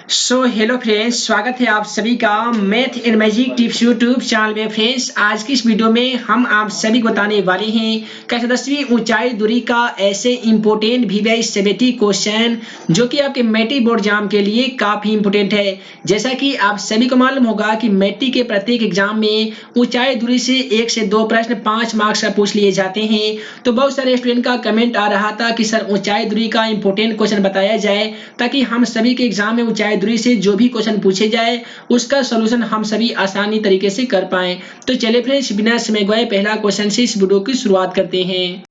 Hello friends, स्वागत है आप सभी का math and magic tips YouTube channel में। फ्रेंड्स, आज की इस वीडियो में हम आप सभी को बताने वाले हैं कक्षा 10वीं ऊंचाई दूरी का ऐसे इंपॉर्टेंट VVI 70 क्वेश्चन जो कि आपके मैट्रिक बोर्ड एग्जाम के लिए काफी इंपॉर्टेंट है। जैसा कि आप सभी को मालूम होगा कि मैट्रिक के प्रत्येक एग्जाम में ऊंचाई दूरी से 1 से 2 प्रश्न 5 मार्क्स का पूछ लिए जाते हैं। तो बहुत सारे स्टूडेंट का कमेंट आ रहा था कि सर ऊंचाई दूरी का इंपॉर्टेंट क्वेश्चन बताया जाए ताकि हम सभी के एग्जाम में ऊंचाई दूरी से जो भी क्वेश्चन पूछे जाए उसका सॉल्यूशन हम सभी आसानी तरीके से कर पाएं। तो चलिए फ्रेंड्स, बिना समय गवाए पहला क्वेश्चन से इस वीडियो की शुरुआत करते हैं।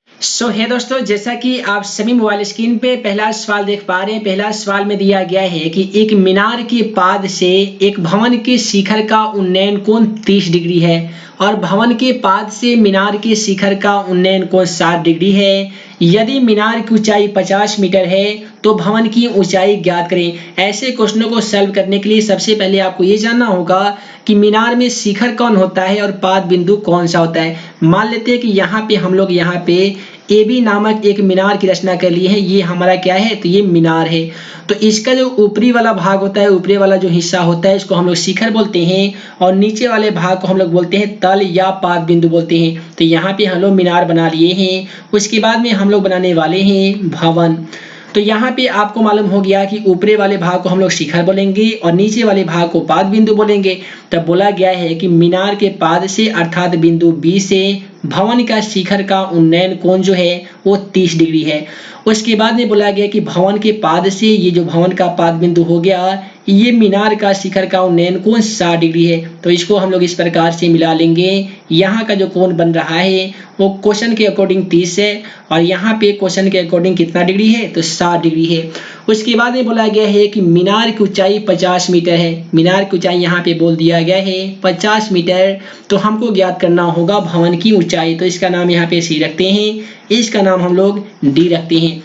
है दोस्तों, जैसा कि आप सभी मोबाइल स्क्रीन पे पहला सवाल देख पा रहे हैं। पहला सवाल में दिया गया है कि एक मीनार के पाद से एक भवन के शिखर का उन्नयन कोण 30 डिग्री है और भवन के पाद से मीनार के शिखर का उन्नयन कोण 60 डिग्री है। यदि मीनार की ऊंचाई 50 मीटर है तो भवन की ऊंचाई ज्ञात करें। ऐसे क्वेश्चनों को सॉल्व करने के लिए सबसे पहले आपको ये जानना होगा कि मीनार में शिखर कौन होता है और पाद बिंदु कौन सा होता है। मान लेते हैं कि यहाँ पे हम लोग यहाँ पे AB नामक एक मीनार की रचना कर लिए हैं। ये हमारा क्या है, तो ये मीनार है। तो इसका जो ऊपरी वाला भाग होता है, ऊपरी वाला जो हिस्सा होता है, इसको हम लोग शिखर बोलते हैं और नीचे वाले भाग को हम लोग बोलते हैं तल या पाद बिंदु बोलते हैं। तो यहाँ पे हम लोग मीनार बना लिए हैं। उसके बाद में हम लोग बनाने वाले हैं भवन। तो यहाँ पे आपको मालूम हो गया कि ऊपरी वाले भाग को हम लोग शिखर बोलेंगे और नीचे वाले भाग को पाद बिंदु बोलेंगे। तब बोला गया है कि मीनार के पाद से अर्थात बिंदु B से भवन का शिखर का उन्नयन कोण जो है वो 30 डिग्री है। उसके बाद में बोला गया कि भवन के पाद से ये जो भवन का पाद बिंदु हो गया, ये मीनार का शिखर का उन्नयन कोण 60 डिग्री है। तो इसको हम लोग इस प्रकार से मिला लेंगे। यहाँ का जो कोण बन रहा है वो क्वेश्चन के अकॉर्डिंग 30 है और यहाँ पे क्वेश्चन के अकॉर्डिंग कितना डिग्री है, तो 60 डिग्री है। उसके बाद में बोला गया है कि मीनार की ऊंचाई 50 मीटर है। मीनार की ऊंचाई यहाँ पे बोल दिया गया है 50 मीटर। तो हमको ज्ञात करना होगा भवन की ऊंचाई। तो इसका नाम यहाँ पे C रखते हैं, इसका नाम हम लोग D रखते हैं।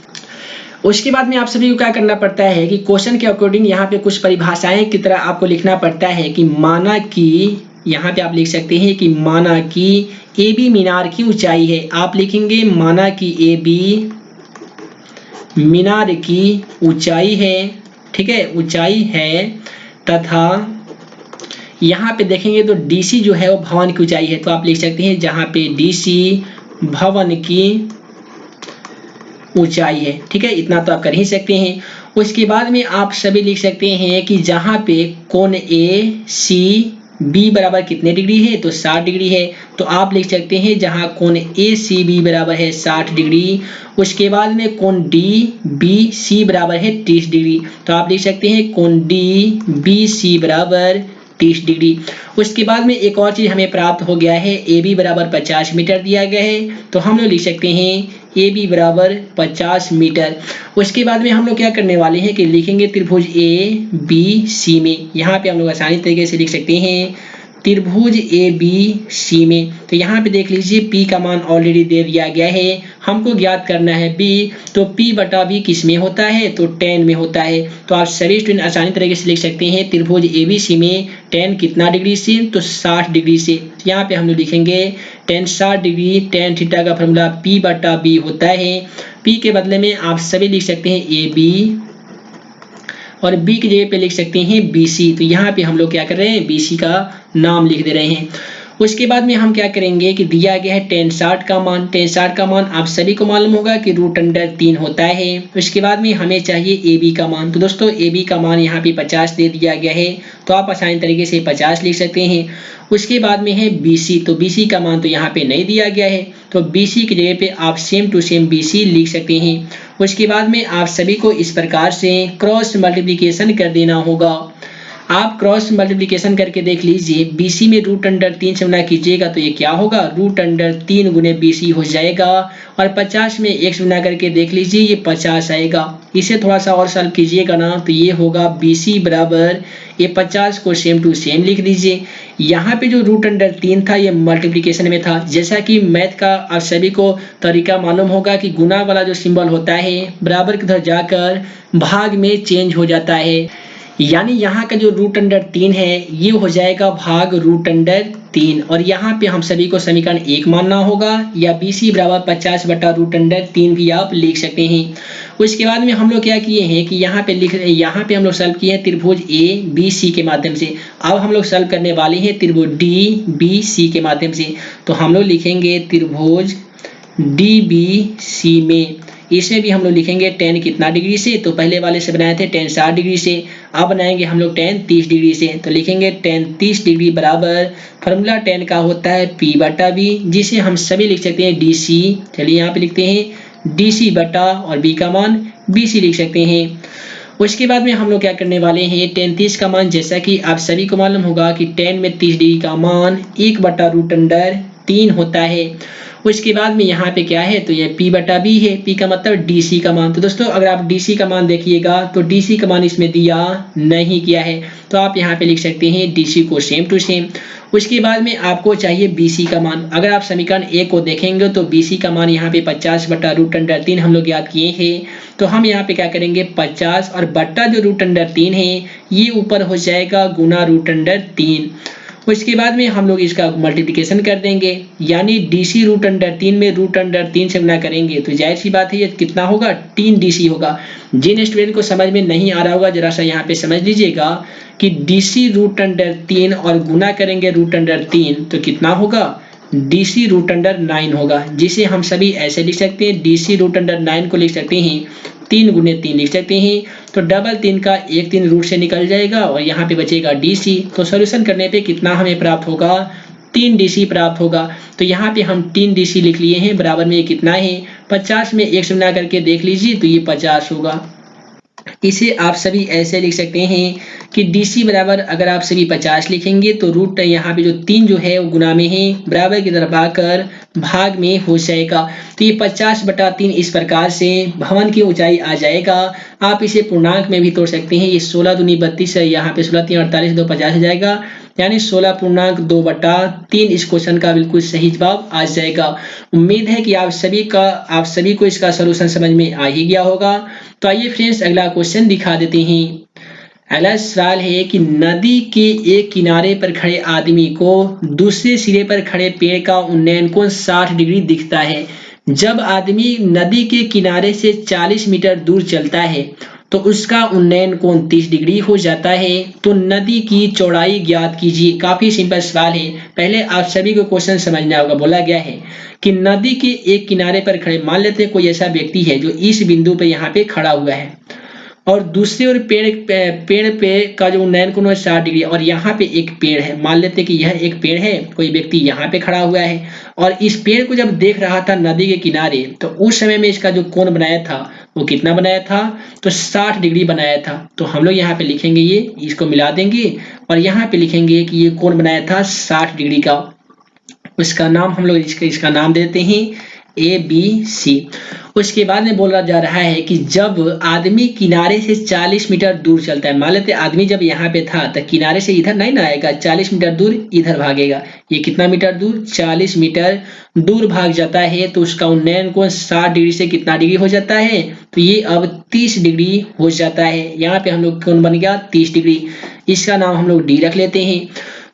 उसके बाद में आप सभी को क्या करना पड़ता है कि क्वेश्चन के अकॉर्डिंग यहाँ पे कुछ परिभाषाएं की तरह आपको लिखना पड़ता है कि माना कि, यहाँ पे आप लिख सकते हैं कि माना कि AB मीनार की ऊंचाई है। आप लिखेंगे माना कि AB मीनार की ऊंचाई है, ठीक है, ऊंचाई है, तथा यहाँ पे देखेंगे तो DC जो है वो भवन की ऊंचाई है। तो आप लिख सकते हैं जहाँ पे DC भवन की ऊंचाई है, ठीक है, इतना तो आप कर ही सकते हैं। उसके बाद में आप सभी लिख सकते हैं कि जहाँ पे कोण ACB बराबर कितने डिग्री है, तो 60 डिग्री है। तो आप लिख सकते हैं जहाँ कोण ACB बराबर है 60 डिग्री। उसके बाद में कोण DBC बराबर है 30 डिग्री। तो आप लिख सकते हैं कोण DBC बराबर 30 डिग्री। उसके बाद में एक और चीज हमें प्राप्त हो गया है, AB बराबर 50 मीटर दिया गया है। तो हम लोग लिख सकते हैं AB बराबर 50 मीटर। उसके बाद में हम लोग क्या करने वाले हैं कि लिखेंगे त्रिभुज ABC में। यहाँ पे हम लोग आसानी तरीके से लिख सकते हैं त्रिभुज ABC में। तो यहाँ पे देख लीजिए P का मान ऑलरेडी दे दिया गया है, हमको ज्ञात करना है B। तो P बटा B किस में होता है, तो tan में होता है। तो आप सभी स्टूडेंट आसानी तरीके से लिख सकते हैं त्रिभुज ABC में tan कितना डिग्री से, तो 60 डिग्री से। तो यहाँ पे हम लोग लिखेंगे tan 60 डिग्री, tan थीटा का फॉर्मूला P बटा B होता है। P के बदले में आप सभी लिख सकते हैं AB और B की जगह पे लिख सकते हैं BC। तो यहाँ पे हम लोग क्या कर रहे हैं, BC का नाम लिख दे रहे हैं। उसके बाद में हम क्या करेंगे कि दिया गया है tan 60 का मान। tan 60 का मान आप सभी को मालूम होगा कि √3 होता है। उसके बाद में हमें चाहिए AB का मान। तो दोस्तों AB का मान यहाँ पे 50 दे दिया गया है, तो आप आसानी तरीके से 50 लिख सकते हैं। उसके बाद में है BC। तो BC का मान तो यहाँ पे नहीं दिया गया है, तो BC की जगह पे आप सेम टू सेम BC लिख सकते हैं। उसके बाद में आप सभी को इस प्रकार से क्रॉस मल्टीप्लिकेशन कर देना होगा। आप क्रॉस मल्टीप्लिकेशन करके देख लीजिए, BC में √3 से गुना कीजिएगा तो ये क्या होगा, √3 गुने BC हो जाएगा। और 50 में 1 से गुना करके देख लीजिए, ये 50 आएगा। इसे थोड़ा सा और सॉल्व कीजिएगा ना, तो ये होगा BC बराबर, ये 50 को सेम टू सेम लिख दीजिए। यहाँ पे जो √3 था ये मल्टीप्लिकेशन में था। जैसा कि मैथ का आप सभी को तरीका मालूम होगा कि गुना वाला जो सिंबल होता है बराबर की तरफ जाकर भाग में चेंज हो जाता है। यानी यहाँ का जो रूट अंडर 3 है ये हो जाएगा भाग रूट अंडर 3, और यहाँ पे हम सभी को समीकरण 1 मानना होगा, या BC बराबर 50 बटा रूट अंडर 3 भी आप लिख सकते हैं। उसके बाद में हम लोग क्या किए हैं कि यहाँ पे हम लोग सॉल्व किए हैं त्रिभुज ABC के माध्यम से। अब हम लोग सॉल्व करने वाले हैं त्रिभुज DBC के माध्यम से। तो हम लोग लिखेंगे त्रिभुज DBC में, इसमें भी हम लोग लिखेंगे tan कितना डिग्री से, तो पहले वाले से बनाए थे tan 60 डिग्री से, अब बनाएंगे हम लोग tan 30 डिग्री से। तो लिखेंगे tan 30 डिग्री बराबर फॉर्मूला tan का होता है P बटा B, जिसे हम सभी लिख सकते हैं DC। चलिए यहाँ पे लिखते हैं DC बटा और B का मान BC लिख सकते हैं। उसके बाद में हम लोग क्या करने वाले हैं, tan 30 का मान जैसा कि आप सभी को मालूम होगा कि tan में 30 डिग्री का मान 1 बटा रूट अंडर 3 होता है। उसके बाद में यहाँ पे क्या है, तो ये P बटा B है, P का मतलब DC का मान। तो दोस्तों अगर आप DC का मान देखिएगा तो DC का मान इसमें दिया नहीं किया है, तो आप यहाँ पे लिख सकते हैं DC को सेम टू सेम। उसके बाद में आपको चाहिए BC का मान। अगर आप समीकरण 1 को देखेंगे तो BC का मान यहाँ पे 50 बटा रूट अंडर 3 हम लोग याद किए हैं। तो हम यहाँ पे क्या करेंगे, 50 और बट्टा जो रूट अंडर 3 है ये ऊपर हो जाएगा गुना रूट अंडर 3। उसके बाद में हम लोग इसका मल्टीप्लिकेशन कर देंगे, यानी DC रूट अंडर 3 में रूट अंडर 3 से गुना करेंगे तो जाहिर सी बात है ये कितना होगा, 3DC होगा। जिन स्टूडेंट को समझ में नहीं आ रहा होगा जरा सा यहाँ पे समझ लीजिएगा कि DC रूट अंडर 3 और गुना करेंगे रूट अंडर 3 तो कितना होगा, DC रूट अंडर 9 होगा, जिसे हम सभी ऐसे लिख सकते हैं। DC रूट अंडर 9 को लिख सकते हैं 3 गुने 3 लिख सकते हैं, तो डबल 3 का 1 3 रूट से निकल जाएगा और यहाँ पे बचेगा DC। तो सॉल्यूशन करने पे कितना हमें प्राप्त होगा, 3DC प्राप्त होगा। तो यहाँ पे हम 3DC लिख लिए हैं, बराबर में ये कितना है, 50 में 1 से गुना करके देख लीजिए तो ये 50 होगा। इसे आप सभी ऐसे लिख सकते हैं कि DC बराबर अगर आप सभी 50 लिखेंगे तो रूट यहाँ पे जो 3 जो है वो गुना में है, बराबर की तरफ आकर भाग में हो जाएगा। तो ये 50 बटा 3 इस प्रकार से भवन की ऊंचाई आ जाएगा। आप इसे पूर्णांक में भी तोड़ सकते हैं, ये 16 दूनी 32 है, यहाँ पे 16 3 48 2 50 हो जाएगा, यानी 16.2 बटा 3 इस क्वेश्चन का बिल्कुल सही जवाब आ जाएगा। उम्मीद है कि आप सभी को इसका सलूशन समझ में आ ही गया होगा। तो आइए फ्रेंड्स अगला क्वेश्चन दिखा देते हैं। अगला सवाल है कि नदी के एक किनारे पर खड़े आदमी को दूसरे सिरे पर खड़े पेड़ का उन्नयन कोण 60 डिग्री दिखता है। जब आदमी नदी के किनारे से 40 मीटर दूर चलता है तो उसका उन्नयन कोण 30 डिग्री हो जाता है। तो नदी की चौड़ाई ज्ञात कीजिए। काफी सिंपल सवाल है, पहले आप सभी को क्वेश्चन समझना होगा। बोला गया है कि नदी के एक किनारे पर खड़े, मान लेते हैं कोई ऐसा व्यक्ति है जो इस बिंदु पे यहाँ पे खड़ा हुआ है और दूसरे और पेड़ पे का जो उन्नयन कोण है 60 डिग्री, और यहाँ पे एक पेड़ है, मान लेते हैं कि यह एक पेड़ है, कोई व्यक्ति यहाँ पे खड़ा हुआ है और इस पेड़ को जब देख रहा था नदी के किनारे तो उस समय में इसका जो कोण बनाया था वो कितना बनाया था, तो 60 डिग्री बनाया था। तो हम लोग यहाँ पे लिखेंगे, ये इसको मिला देंगे और यहाँ पे लिखेंगे कि ये कोण बनाया था 60 डिग्री का। उसका नाम हम लोग इसका नाम देते हैं ABC। उसके बाद में बोला जा रहा है कि जब आदमी किनारे से 40 मीटर दूर चलता है, मान लेते आदमी जब यहाँ पे था तो किनारे से इधर नहीं ना आएगा, 40 मीटर दूर इधर भागेगा। ये कितना मीटर दूर, 40 मीटर दूर भाग जाता है, तो उसका उन्नयन कोण 60 डिग्री से कितना डिग्री हो जाता है, तो ये अब 30 डिग्री हो जाता है। यहाँ पे हम लोग कोण बन गया 30 डिग्री, इसका नाम हम लोग D रख लेते हैं।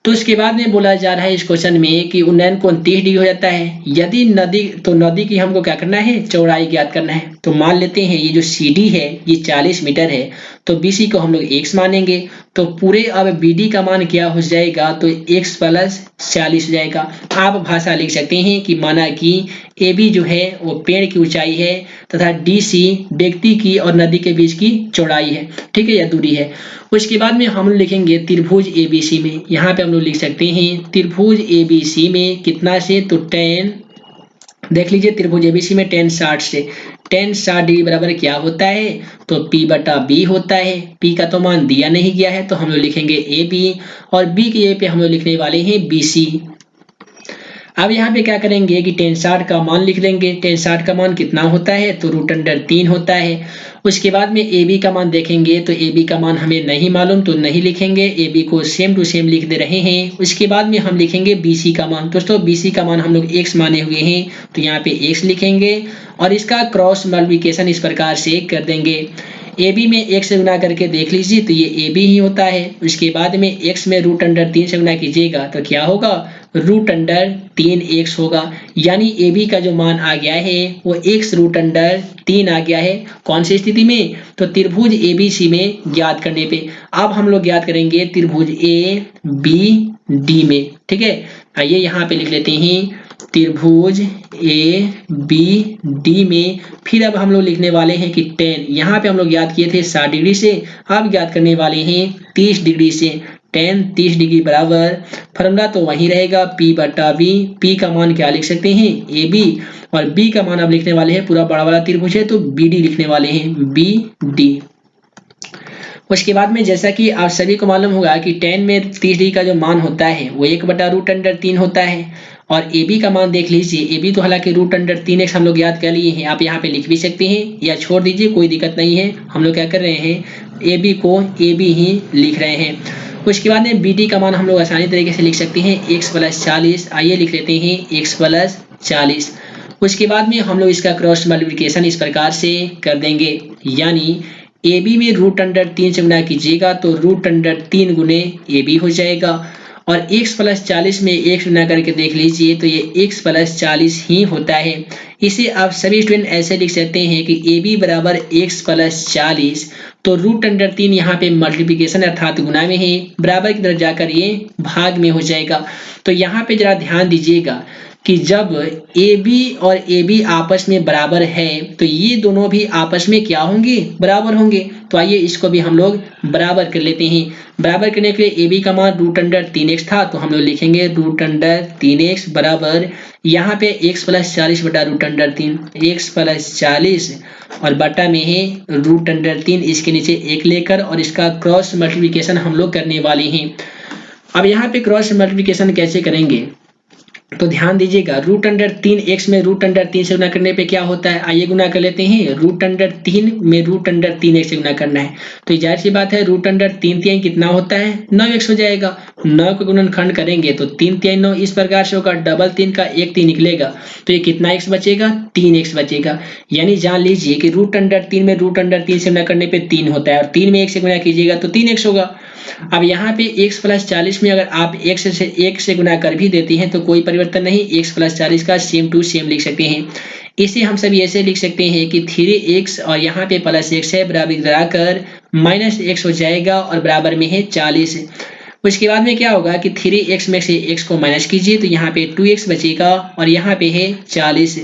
तो उसके बाद में बोला जा रहा है इस क्वेश्चन में कि उन्नयन कोण 30 डिग्री हो जाता है यदि नदी की हमको क्या करना है, चौड़ाई ज्ञात करना है। तो मान लेते हैं ये जो CD है ये 40 मीटर है, तो BC को हम लोग x मानेंगे, तो पूरे अब BD का मान क्या हो जाएगा, तो x प्लस 40 हो जाएगा। आप भाषा लिख सकते हैं कि माना कि AB जो है वो पेड़ की ऊंचाई है तथा DC व्यक्ति की और नदी के बीच की चौड़ाई है, ठीक है, या दूरी है। उसके बाद में हम लिखेंगे त्रिभुज ABC में, यहाँ पे हम लोग लिख सकते हैं त्रिभुज ABC में कितना से, तो tan, देख लीजिए त्रिभुज ABC में tan 60 से, tan 60 डिग्री बराबर क्या होता है, तो P बटा B होता है। P का तो मान दिया नहीं गया है तो हम लोग लिखेंगे AB और B के पे हम लोग लिखने वाले हैं BC। अब यहाँ पे क्या करेंगे कि tan 60 का मान लिख लेंगे। tan 60 का मान कितना होता है, तो √3 होता है। उसके बाद में AB का मान देखेंगे तो AB का मान हमें नहीं मालूम तो नहीं लिखेंगे, AB को सेम टू सेम लिख दे रहे हैं। उसके बाद में हम लिखेंगे BC का मान। दोस्तों BC का मान हम लोग x माने हुए हैं तो यहाँ पे x लिखेंगे और इसका क्रॉस मल्टीप्लिकेशन इस प्रकार से कर देंगे। ए बी में 1 से गुना करके देख लीजिए तो ये ए बी ही होता है। उसके बाद में x में √3 से गुना कीजिएगा तो क्या होगा, √3x होगा। यानी ए बी का जो मान आ गया है वो x√3 आ गया है। कौन सी स्थिति में, तो त्रिभुज ए बी सी में ज्ञात करने पे। अब हम लोग ज्ञात करेंगे त्रिभुज ए बी डी में। ठीक है, आइए यहाँ पे लिख लेते हैं त्रिभुज ए बी डी में। फिर अब हम लोग लिखने वाले हैं कि tan, यहाँ पे हम लोग ज्ञात किए थे 60 डिग्री से, अब ज्ञात करने वाले हैं 30 डिग्री से। tan 30 डिग्री बराबर, फॉर्मूला तो वही रहेगा P/B। P का मान क्या लिख सकते हैं, ए बी, और B का मान अब लिखने वाले हैं, पूरा बड़ा वाला त्रिभुज है तो बी डी लिखने वाले हैं, बी डी। उसके बाद में जैसा कि आप सभी को मालूम होगा कि tan में 30 डिग्री का जो मान होता है वो 1/√3 होता है। और ए बी का मान देख लीजिए, ए बी तो हालांकि √3x हम लोग याद कर लिए हैं, आप यहाँ पे लिख भी सकते हैं या छोड़ दीजिए, कोई दिक्कत नहीं है। हम लोग क्या कर रहे हैं, ए बी को ए बी ही लिख रहे हैं। उसके बाद में बी डी का मान हम लोग आसानी तरीके से लिख सकते हैं x+40। आइए लिख लेते हैं x+40। उसके बाद में हम लोग इसका क्रॉस मल्टीप्लिकेशन इस प्रकार से कर देंगे, यानी ए बी में √3 से गुना कीजिएगा तो √3 गुने ए बी हो जाएगा। और x+40 में 1 गुना करके देख लीजिए तो ये x+40 ही होता है। इसे आप सभी स्टूडेंट ऐसे लिख सकते हैं कि ए बी बराबर x+40, तो √3 यहाँ पे मल्टीप्लिकेशन अर्थात गुना में है, बराबर की तरफ जाकर ये भाग में हो जाएगा। तो यहाँ पे जरा ध्यान दीजिएगा कि जब ए बी और ए बी आपस में बराबर है तो ये दोनों भी आपस में क्या होंगे, बराबर होंगे। तो आइए इसको भी हम लोग बराबर कर लेते हैं। बराबर करने के लिए ए बी का मान √3x था तो हम लोग लिखेंगे √3x बराबर, यहाँ पे x+40/√3, x+40 और बटा में है √3, इसके नीचे 1 लेकर और इसका क्रॉस मल्टीप्लिकेशन हम लोग करने वाले हैं। अब यहाँ पे क्रॉस मल्टीप्लिकेशन कैसे करेंगे, तो ध्यान दीजिएगा, √3x में √3 से गुना करने पे क्या होता है, आइए गुना कर लेते हैं। √3 में √3x से गुना करना है तो जाहिर सी बात है √3 कितना होता है, 9x हो जाएगा। 9 को गुणनखंड करेंगे तो 3 9 इस प्रकार से होगा, डबल 3 का 1 3 निकलेगा तो ये कितना x बचेगा, 3x बचेगा। यानी जान लीजिए कि √3 में √3 से गुना करने पे 3 होता है और 3 में 1 से गुना कीजिएगा तो 3x होगा। अब यहाँ पे x+40 में अगर आप 1 से गुना कर भी देते हैं तो कोई परिवर्तन नहीं, x+40 का सेम टू सेम लिख सकते हैं। इसे हम सभी ऐसे लिख सकते हैं कि 3x और यहाँ पे +x है, बराबर लगाकर -x हो जाएगा और बराबर में है 40। उसके बाद में क्या होगा कि 3x में से x को माइनस कीजिए तो यहाँ पे 2x बचेगा और यहाँ पे है 40।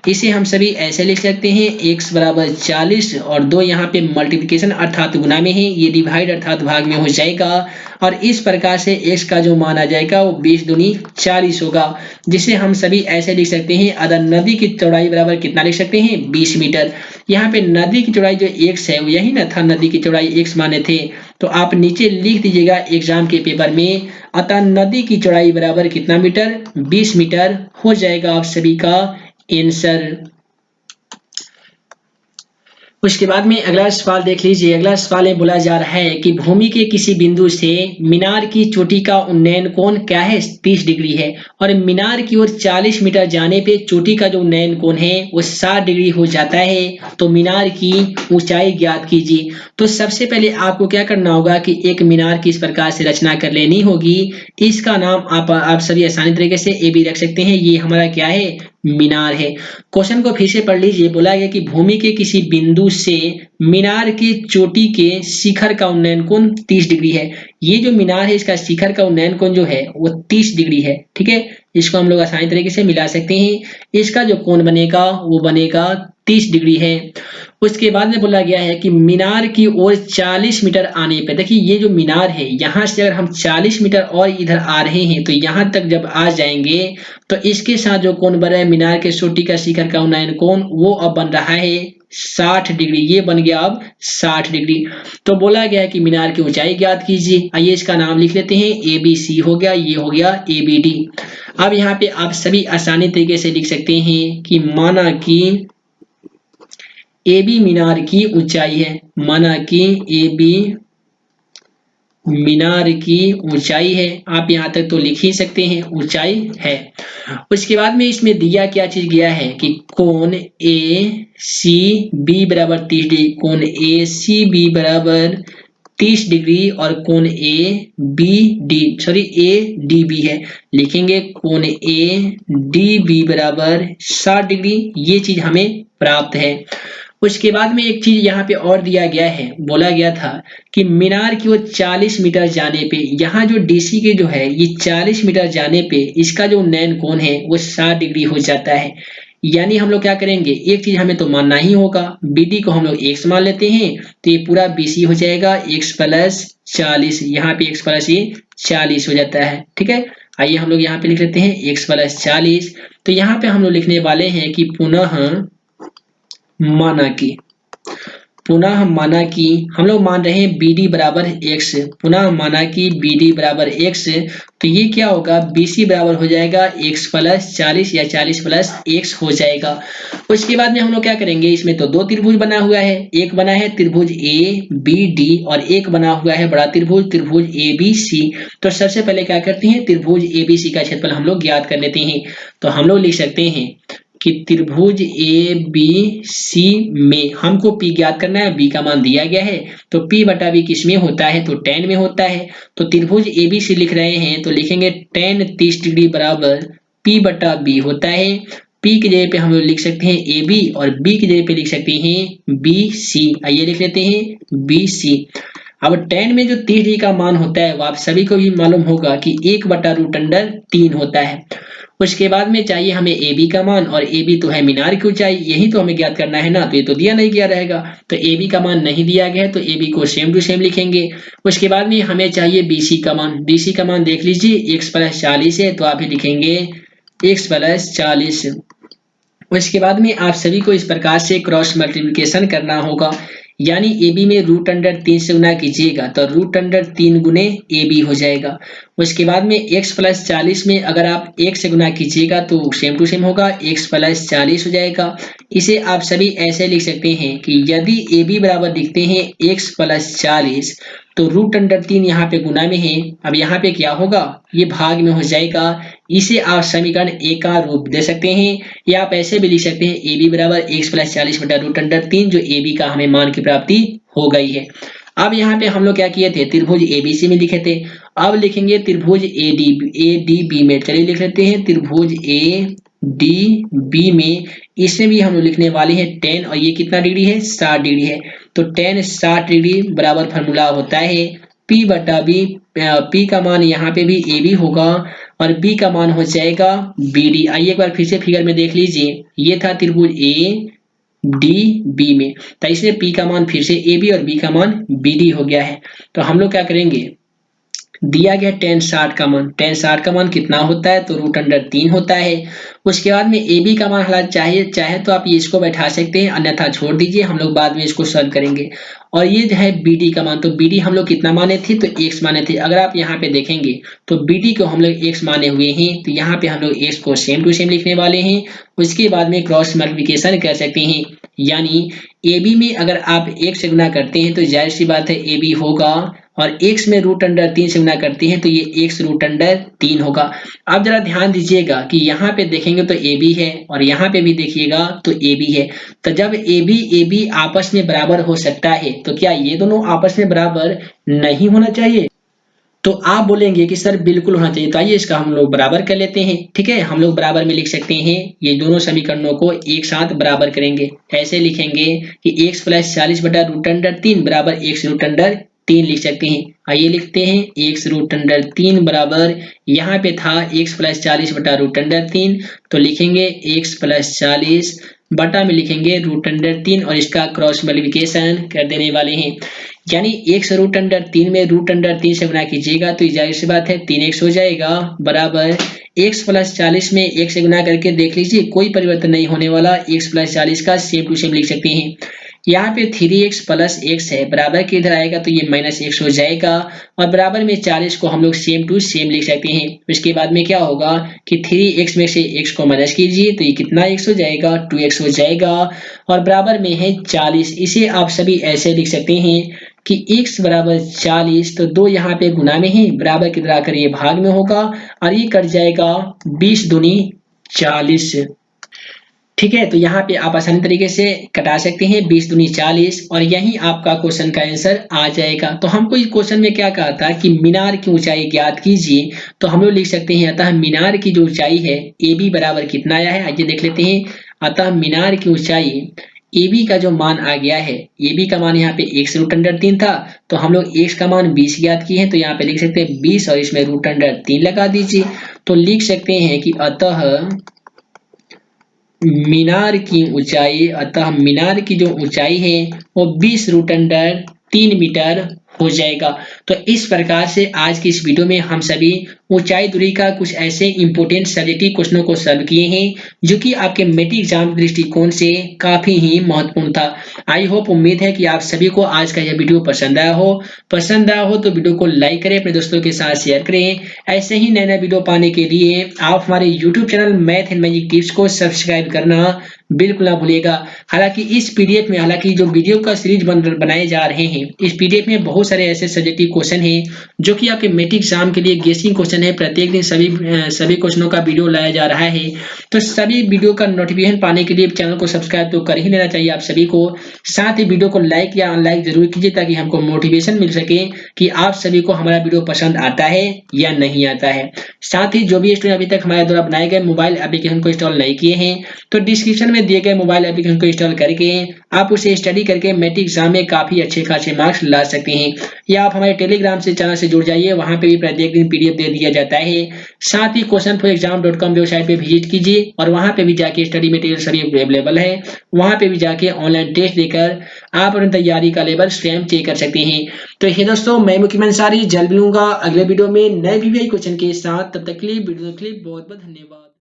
इसे हम सभी ऐसे लिख सकते हैं x बराबर 40 और 2 यहाँ पे मल्टीप्लिकेशन अर्थात गुना में है, ये डिवाइड अर्थात भाग में हो जाएगा और इस प्रकार से x का जो मान आ जाएगा वो 20 दूनी 40 होगा, जिसे हम सभी ऐसे लिख सकते हैं। अगर नदी की चौड़ाई बराबर कितना लिख सकते हैं, 20 मीटर। यहाँ पे नदी की चौड़ाई जो x है वो यही ना था, नदी की चौड़ाई x माने थे, तो आप नीचे लिख दीजिएगा एग्जाम के पेपर में, अतः नदी की चौड़ाई बराबर कितना मीटर, 20 मीटर हो जाएगा आप सभी का आंसर। उसके बाद में अगला सवाल देख लीजिए। अगला सवाल में बोला जा रहा है कि भूमि के किसी बिंदु से मीनार की चोटी का उन्नयन कोण क्या है, 30 डिग्री है और मीनार की ओर 40 मीटर जाने पे चोटी का जो उन्नयन कोण है वो 60 डिग्री हो जाता है। तो मीनार की ऊंचाई ज्ञात कीजिए। तो सबसे पहले आपको क्या करना होगा कि एक मीनार की इस प्रकार से रचना कर लेनी होगी। इसका नाम आप सभी आसानी तरीके से ए बी रख सकते हैं। ये हमारा क्या है, मीनार है। क्वेश्चन को फिर से पढ़ लीजिए। बोला गया कि भूमि के किसी बिंदु से मीनार की चोटी के शिखर का उन्नयन कोण 30 डिग्री है। ये जो मीनार है इसका शिखर का उन्नयन कोण जो है वो 30 डिग्री है। ठीक है, इसको हम लोग आसानी तरीके से मिला सकते हैं। इसका जो कोण बनेगा वो बनेगा 30 डिग्री है। उसके बाद में बोला गया है कि मीनार की ओर 40 मीटर आने पे, देखिए ये जो मीनार है यहाँ से अगर हम 40 मीटर और इधर आ रहे हैं तो यहाँ तक जब आ जाएंगे तो इसके साथ जो कोण बन रहा है मीनार के चोटी का शिखर का उन्नयन कोण वो अब बन रहा है 60 डिग्री। ये बन गया अब 60 डिग्री। तो बोला गया है कि मीनार की ऊंचाई ज्ञात कीजिए। आइए इसका नाम लिख लेते हैं, ABC हो गया, ये हो गया ABD। अब यहाँ पे आप सभी आसानी तरीके से लिख सकते हैं कि माना कि AB मीनार की ऊंचाई है, माना कि AB मीनार की ऊंचाई है। आप यहाँ तक तो लिख ही सकते हैं, ऊंचाई है। उसके बाद में इसमें दिया क्या चीज गया है कि कोण ए सी बी बराबर 30 डिग्री, कोण ए सी बी बराबर 30 डिग्री और कोण ए डी बी है। लिखेंगे कोण ए डी बी बराबर 60 डिग्री, ये चीज हमें प्राप्त है। उसके बाद में एक चीज यहाँ पे और दिया गया है, बोला गया था कि मीनार की ओर 40 मीटर जाने पे, यहाँ जो डीसी के जो है ये 40 मीटर जाने पे इसका जो उन्नयन कोण है वो 60 डिग्री हो जाता है। यानी हम लोग क्या करेंगे, एक चीज हमें तो मानना ही होगा, बीडी को हम लोग x मान लेते हैं तो ये पूरा बीसी हो जाएगा x प्लस 40, यहाँ पे x प्लस ये 40 हो जाता है। ठीक है, आइए हम लोग यहाँ पे लिख लेते हैं x प्लस 40। तो यहाँ पे हम लोग लिखने वाले हैं कि पुनः माना कि हम लोग मान रहे हैं BD बराबर x, पुनः माना कि BD बराबर x, तो ये क्या होगा, BC बराबर हो जाएगा x प्लस 40 या 40 प्लस x हो जाएगा। उसके बाद में हम लोग क्या करेंगे, इसमें तो दो त्रिभुज बना हुआ है, एक बना है त्रिभुज ABD और एक बना हुआ है बड़ा त्रिभुज ABC। तो सबसे पहले क्या करते हैं, त्रिभुज ABC का क्षेत्रफल हम लोग ज्ञात कर लेते हैं। तो हम लोग लिख सकते हैं कि त्रिभुज ABC में हमको P ज्ञात करना है, B का मान दिया गया है, तो P बटा B किस में होता है, तो tan में होता है। तो त्रिभुज ABC लिख रहे हैं तो लिखेंगे tan 30 डिग्री बराबर P बटा B होता है। P की जगह पे हम लोग लिख सकते हैं AB और B की जगह पे लिख सकते हैं BC। आइए लिख लेते हैं BC। अब tan में जो 30 डिग्री का मान होता है वो आप सभी को भी मालूम होगा कि 1/√3 होता है। उसके बाद में चाहिए हमें AB का मान, और AB तो है मीनार की ऊंचाई, यही तो हमें ज्ञात करना है ना, तो ये तो दिया नहीं गया रहेगा, तो AB का मान नहीं दिया गया है तो AB को सेम टू सेम लिखेंगे। उसके बाद में हमें चाहिए BC का मान, BC का मान देख लीजिए x प्लस 40 है तो आप ही लिखेंगे x प्लस 40। उसके बाद में आप सभी को इस प्रकार से क्रॉस मल्टीप्लिकेशन करना होगा, यानी AB में √3 से गुना कीजिएगा तो √3 गुने AB हो जाएगा। उसके बाद में x प्लस 40 में अगर आप 1 से गुना कीजिएगा तो सेम टू सेम होगा, x प्लस 40 हो जाएगा। इसे आप सभी ऐसे लिख सकते हैं कि यदि AB बराबर लिखते हैं x प्लस 40 तो √3 यहाँ पे गुना में है, अब यहाँ पे क्या होगा, ये भाग में हो जाएगा। इसे आप समीकरण A का रूप दे सकते हैं, या आप ऐसे भी लिख सकते हैं AB बराबर x प्लस 40 बटा √3, जो AB का हमें मान की प्राप्ति हो गई है। अब यहाँ पे हम लोग क्या किए थे, त्रिभुज ABC में लिखे थे, अब लिखेंगे त्रिभुज ADB में। चलिए लिख लेते हैं त्रिभुज ADB में, इसमें भी हम लोग लिखने वाले हैं tan, और ये कितना डिग्री है, 60 डिग्री है। तो tan 60 डिग्री बराबर फॉर्मूला होता है P बटा B। P का मान यहाँ पे भी AB होगा और B का मान हो जाएगा BD। आइए एक बार फिर से फिगर में देख लीजिए, ये था त्रिभुज ADB में, तो इसलिए P का मान फिर से AB और B का मान BD हो गया है। तो हम लोग क्या करेंगे, दिया गया tan 60 का मान कितना होता है, तो √3 होता है। उसके बाद में AB का मान हालांकि चाहे तो आप ये इसको बैठा सकते हैं, अन्यथा छोड़ दीजिए, हम लोग बाद में इसको सॉल्व करेंगे। और ये जो है BD का मान, तो BD हम लोग कितना माने थे, तो x माने थे। अगर आप यहाँ पे देखेंगे तो BD को हम लोग x माने हुए हैं, तो यहाँ पे हम लोग x को सेम टू सेम लिखने वाले हैं। उसके बाद में क्रॉस मल्टीप्लिकेशन कर सकते हैं, यानी AB में अगर आप 1 से गुना करते हैं तो जाहिर सी बात है AB होगा, और x में √3 से गुना करते हैं तो ये x √3 होगा। आप जरा ध्यान दीजिएगा कि यहाँ पे देखेंगे तो AB है और यहाँ पे भी देखिएगा तो AB है। तो जब AB आपस में बराबर हो सकता है तो क्या ये दोनों आपस में बराबर नहीं होना चाहिए? तो आप बोलेंगे कि सर बिल्कुल होना चाहिए। तो आइए इसका हम लोग बराबर कर लेते हैं। ठीक है, हम लोग बराबर में लिख सकते हैं, ये दोनों समीकरणों को एक साथ बराबर करेंगे। ऐसे लिखेंगे कि x प्लस 40 बटा √3 बराबर x √3 लिख सकते हैं। आइए लिखते हैं x √3 बराबर, यहाँ पे था x प्लस 40 बटा √3, तो लिखेंगे x प्लस 40 बटा में लिखेंगे √3 और इसका क्रॉस मल्टीप्लिकेशन कर देने वाले हैं। यानी x √3 में √3 से गुना कीजिएगा तो जाहिर सी बात है 3x हो जाएगा, बराबर x प्लस 40 में 1 से गुना करके देख लीजिए, कोई परिवर्तन नहीं होने वाला, x प्लस 40 का सेम टू सेम लिख सकते हैं। यहाँ पे 3x प्लस x है, बराबर के इधर आएगा तो ये माइनस x हो जाएगा और बराबर में 40 को हम लोग सेम टू सेम लिख सकते हैं। इसके बाद में क्या होगा कि 3x में से x को माइनस कीजिए तो ये कितना x हो जाएगा, 2x हो जाएगा और बराबर में है 40। इसे आप सभी ऐसे लिख सकते हैं कि x बराबर 40, तो 2 यहाँ पे गुना में है, बराबर की तरह आकर ये भाग में होगा और ये कट जाएगा 20 दूनी 40। ठीक है, तो यहाँ पे आप आसानी तरीके से कटा सकते हैं 20 दूनी 40 और यही आपका क्वेश्चन का आंसर आ जाएगा। तो हमको इस क्वेश्चन में क्या कहा था कि मीनार की ऊंचाई ज्ञात कीजिए, तो हम लोग लिख सकते हैं अतः मीनार की जो ऊंचाई है AB बराबर कितना आया है, आइए देख लेते हैं। अतः मीनार की ऊंचाई AB का जो मान आ गया है, AB का मान यहाँ पे x√3 था, तो हम लोग x का मान 20 ज्ञात किए हैं, तो यहाँ पे लिख सकते हैं 20 और इसमें √3 लगा दीजिए, तो लिख सकते हैं कि अतः मीनार की ऊंचाई, अतः मीनार की जो ऊंचाई है वो 20√3 मीटर हो जाएगा। तो इस प्रकार से आज की इस वीडियो में हम सभी ऊंचाई दूरी का कुछ ऐसे इंपोर्टेंट सब्जेक्टिव क्वेश्चनों को सॉल्व किए हैं जो कि आपके मैट्रिक एग्जाम के दृष्टिकोण से काफी ही महत्वपूर्ण था। आई होप, उम्मीद है कि आप सभी को आज का यह वीडियो पसंद आया हो। पसंद आया हो तो वीडियो को लाइक करें, अपने दोस्तों के साथ शेयर करें। ऐसे ही नए नए वीडियो पाने के लिए आप हमारे YouTube channel math and magic tips को सब्सक्राइब करना बिल्कुल ना भूलिएगा। हालांकि इस पीडीएफ में, हालांकि जो वीडियो का सीरीज बनाए जा रहे हैं, इस पीडीएफ में बहुत सारे ऐसे सब्जेक्टिव क्वेश्चन हैं जो कि आपके मैट्रिक एग्जाम के लिए गेसिंग क्वेश्चन है। प्रत्येक दिन सभी क्वेश्चनों का वीडियो लाया जा रहा है, तो सभी वीडियो का नोटिफिकेशन पाने के लिए चैनल को सब्सक्राइब तो कर ही लेना चाहिए आप सभी को। साथ ही वीडियो को लाइक या अनलाइक जरूर कीजिए ताकि हमको मोटिवेशन मिल सके कि आप सभी को हमारा वीडियो पसंद आता है या नहीं आता है। साथ ही जो भी स्टूडेंट अभी तक हमारे द्वारा बनाए गए मोबाइल एप्लीकेशन को इंस्टॉल नहीं किए हैं, तो डिस्क्रिप्शन में दिए गए मोबाइल एप्लीकेशन को इंस्टॉल करके आप उसे स्टडी करके मैट्रिक एग्जाम में काफी अच्छे खासे मार्क्स ला सकते हैं। या आप हमारे टेलीग्राम से चैनल से जुड़ जाइए, वहां पे भी प्रत्येक दिन पीडीएफ दे दिया जाता है। साथ ही questionforexam.com वेबसाइट पे विजिट कीजिए और वहां पे भी जाके स्टडी मटेरियल सभी अवेलेबल है, वहां पे भी जाके ऑनलाइन टेस्ट देकर आप अपनी तैयारी का लेवल स्वयं चेक कर सकते हैं। तो ये दोस्तों, मैं मुकीम अंसारी जल्द मिलूंगा अगले वीडियो में नए वीडियो क्वेश्चन के साथ। तब तक के लिए वीडियो के लिए बहुत बहुत धन्यवाद।